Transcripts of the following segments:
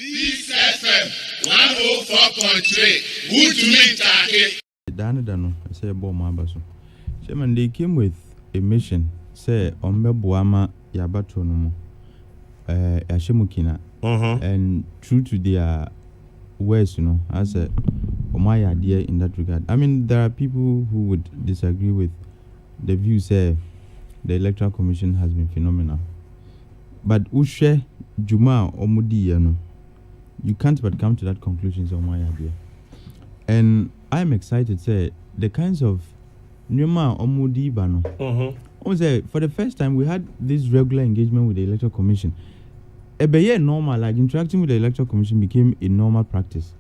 Peace FM 104.3. Good to meet you. Dano, I say about my basso. Chairman, they came with a mission, say, Ombe Buama Yabatonomo, Ashemukina, and true to their words, as a my idea in that regard. I mean, there are people who would disagree with the view, say, the Electoral Commission has been phenomenal. But Ushe Juma Omudi, you can't but come to that conclusion, so my idea. And I'm excited, say, the kinds of Numa Omudi Bano. For the first time, we had this regular engagement with the Electoral Commission. Normal, like interacting with the Electoral Commission became a normal practice.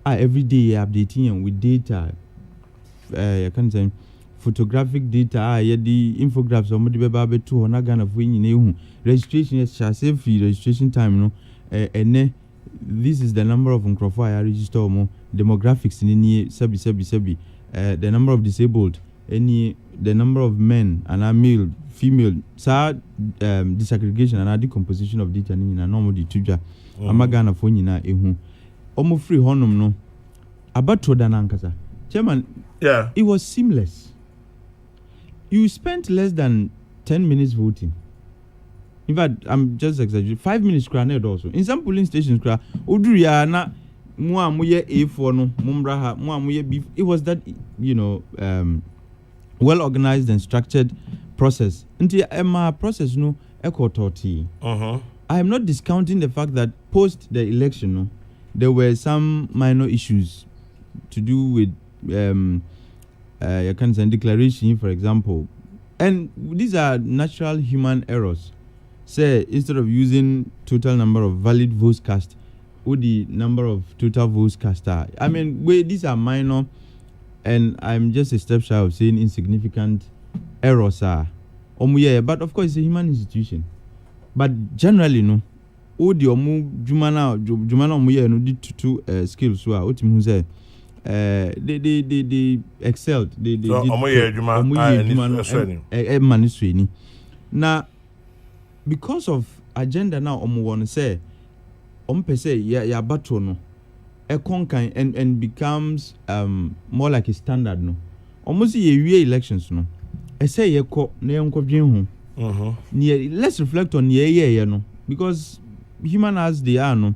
Every day updating with data, I can say photographic data, the infographics or Modibabe 200 Ghana of winning registration, registration time, and this is the number of Uncrofa I register more demographics in any sebi, the number of disabled, the number of men and male, female, disaggregation and decomposition of data in a normal dituja. Amagana fonina ehu. Omo free honum no. Abato danankasa. Chairman, yeah. It was seamless. You spent less than 10 minutes voting. In fact, I'm just exaggerating. 5 minutes granted also. In some polling stations, Udriya na mua muye A4 no mumbraha mua muye beef. It was that well organized and structured process. Until Emma process no echo toti. I am not discounting the fact that post the election, no, there were some minor issues to do with you can say declaration, for example, and these are natural human errors. Say instead of using total number of valid votes cast, or the number of total votes cast are. I mean, these are minor, and I'm just a step shy of saying insignificant errors are. But of course, it's a human institution. But generally, no, all the jumana no did two skills who are ultimately say they excelled. They did now because of agenda now want to say ya battle no a conquer and becomes more like a standard no almost ye elections no I say ye ko na yenko dwen ho let's reflect on ye no because human as they are no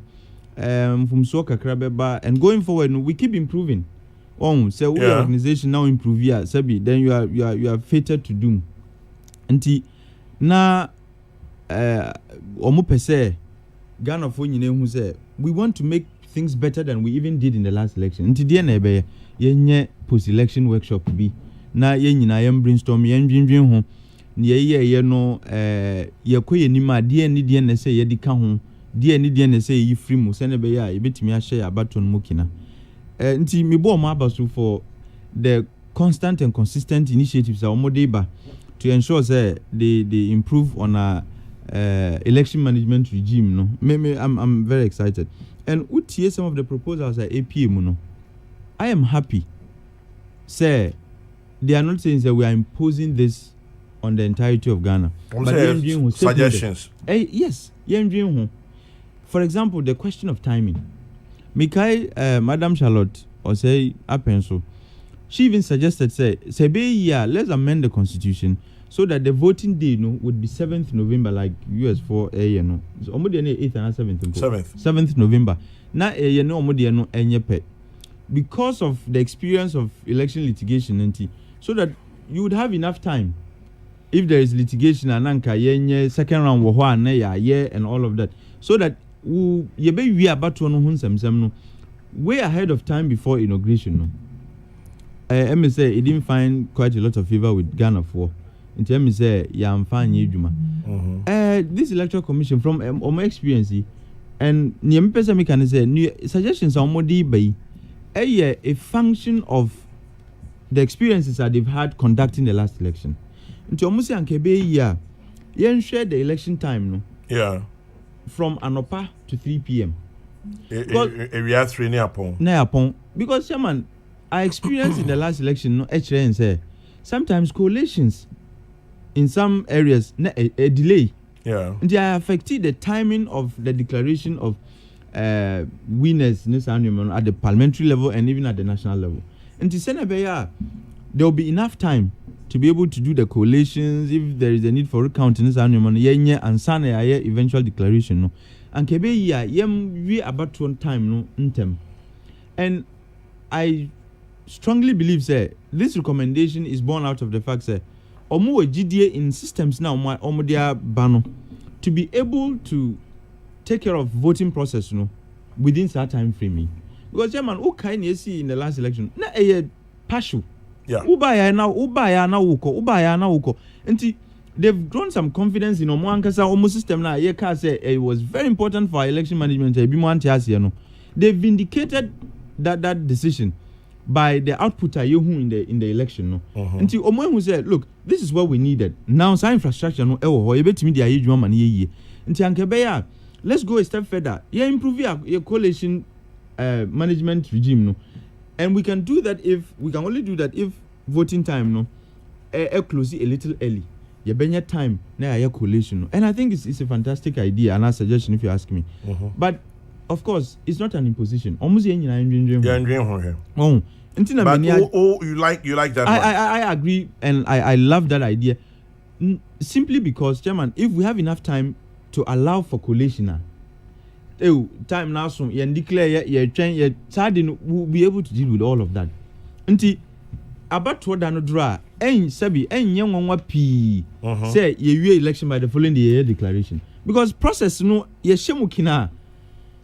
from so kakra beba and going forward no, we keep improving say we organization now improve here sabi then you are fated to doom nti na omo pese Ghana for nyine hu say we want to make things better than we even did in the last election nti de na ebe yenye post election workshop bi na ye nyina yam brainstorm yen dwindwen ho ne ye no ye koye nima de ni na say ye di ka ho de ni na say yi free mu se ne be ya e betimi a share abaton mu kina nti me bo ma abaso for the constant and consistent initiatives ba to ensure say they improve on our election management regime no I'm very excited and utie some of the proposals at APM no I am happy say they are not saying that we are imposing this on the entirety of Ghana but suggestions yes for example the question of timing Mikai Madam Charlotte or say Apenso she even suggested say let's amend the constitution so that the voting day would be 7th November like US for no. So omodi 8th and 7th November. Na no omodi no enyepe. Because of the experience of election litigation so that you would have enough time if there is litigation and anka second round wo ho and all of that so that we be about no hunsem no way ahead of time before inauguration no. I say it didn't find quite a lot of favor with Ghana for in terms say this electoral commission from my experience and niam pesa me can say suggestions are more by a function of the experiences that they've had conducting the last election into almost anke yen share the election time no from anopa to 3 p.m. We are 3 upon because chairman I experienced in the last election no say sometimes coalitions in some areas a delay Yeah. They are affected the timing of the declaration of winners in this annual at the parliamentary level and even at the national level. And to send there will be enough time to be able to do the collations if there is a need for recounting this annual and sign a eventual declaration. No, and kebe we about one time no intem. And I strongly believe this recommendation is born out of the fact that omo GDA in systems now omo dia bano to be able to take care of voting process within that time frame. Because German who kind you see in the last election na partial. Yeah. Ubaya na uko. And they've grown some confidence in omo almost system na it was very important for election management they've vindicated that decision by the output in the election until omo who said, look, this is what we needed. Now some infrastructure until let's go a step further. Improve your coalition management regime and we can do that if voting time close a little early. You bring time na your coalition and I think it's a fantastic idea and a suggestion if you ask me. But of course it's not an imposition. Almost you like that. I agree and I love that idea. Simply because, Chairman, if we have enough time to allow for collation, time now so you declare we'll be able to deal with all of that. Until about what no draw sabi young p say you election by the following year declaration. Because process ye shemukina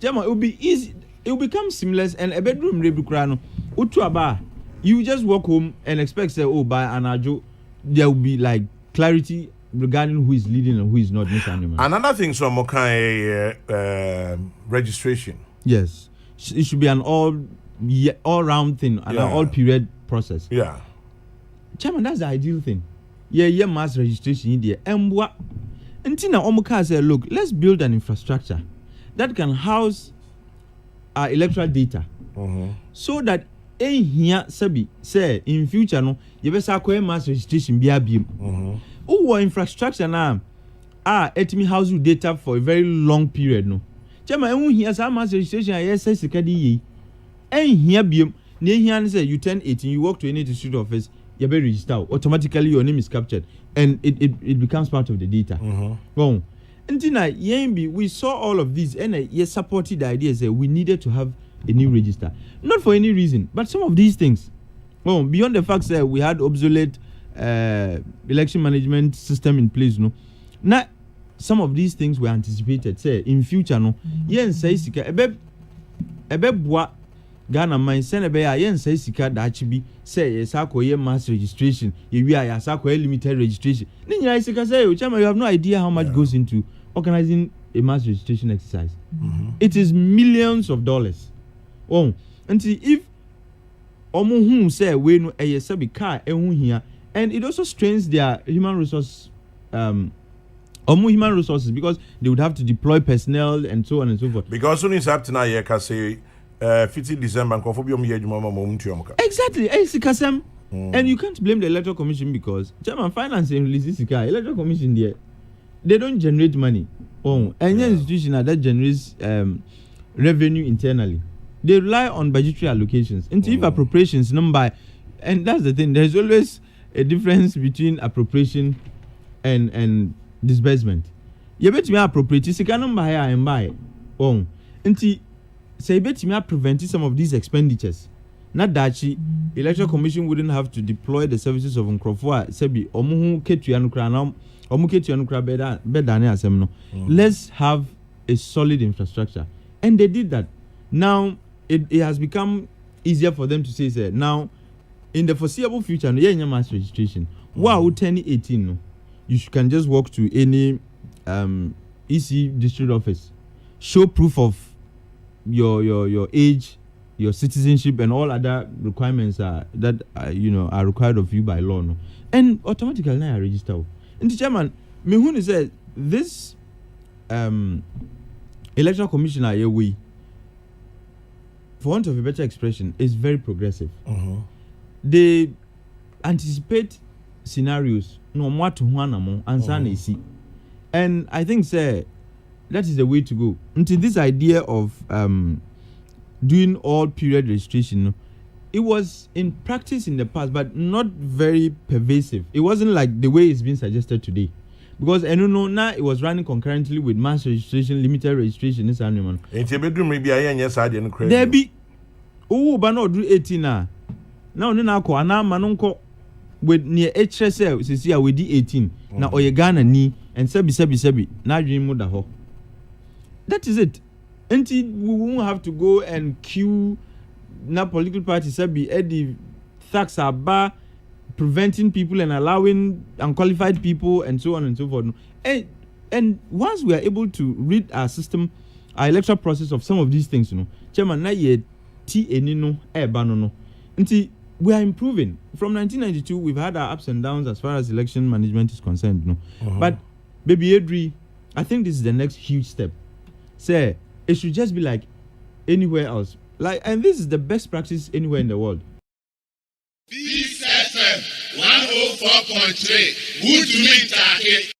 Chairman, it will be easy, it will become seamless and a bedroom rebukrano utuaba. You just walk home and expect by anajo there will be like clarity regarding who is leading and who is not. Another thing, so registration. Yes, it should be an all-round thing, an all-period process. Yeah, Chairman, that's the ideal thing. Mass registration in there. And what? Until Omuka said, look, let's build an infrastructure that can house our electoral data, so that here say in future you better acquire mass registration Who infrastructure now etimi house data for a very long period Chairman, here some mass registration yes sekadi here biem na here say you turn 18, you walk to any district office, you be register automatically, your name is captured and it becomes part of the data. Well, until we saw all of these and supported the idea that we needed to have a new register, not for any reason, but some of these things, beyond the fact that we had obsolete election management system in place, now some of these things were anticipated. Say in future, say sika ebe bua Ghana mine send ebe say sika da chibi say sakoye mass registration, we are sakoye limited registration. Ninya sika say, Chama, you have no idea how much goes into organizing a mass registration exercise. It is millions of dollars. Until if omo say we no sabi car here, and it also strains their human resources because they would have to deploy personnel and so on and so forth. Because soon is up to now, you can say 15 December exactly. And you can't blame the electoral commission because German finance and releases electoral commission there. They don't generate money. Any institution that generates revenue internally. They rely on budgetary allocations. And if appropriations number, and that's the thing, there's always a difference between appropriation and disbursement. You bet me appropriate, you can buy and buy. Until say bet me prevent some of these expenditures. Not that electoral commission wouldn't have to deploy the services of Nkrofo Sebi omu ketuanukra na omu ketuanukra bedane asem no. Let's have a solid infrastructure. And they did that. Now it has become easier for them to say now in the foreseeable future no mass registration. Wow, 2018 no. You can just walk to any EC district office, show proof of your age, your citizenship, and all other requirements that are required of you by law, and automatically now register. And the chairman, Mehuni said this electoral commissioner way, for want of a better expression, is very progressive. They anticipate scenarios no more to one and I think That is the way to go. Until this idea of doing all period registration, it was in practice in the past, but not very pervasive. It wasn't like the way it's being suggested today. Because I don't know now it was running concurrently with mass registration, limited registration, this animal. And you bedroom maybe I am yes, I didn't credit. There be but not do 18 now. Now manonko with near HSL, see with the 18. Now or Ghana ni and sebi. Now you move the ho. That is it. Until we won't have to go and queue na political party sabi the tax are bar preventing people and allowing unqualified people and so on and so forth. And once we are able to read our system, our electoral process of some of these things, Chairman, na ye ti enino banono. Until we are improving. From 1992, we've had our ups and downs as far as election management is concerned, But baby Adri, I think this is the next huge step. Say it should just be like anywhere else. And this is the best practice anywhere in the world. Peace FM 104.3. Good to meet you.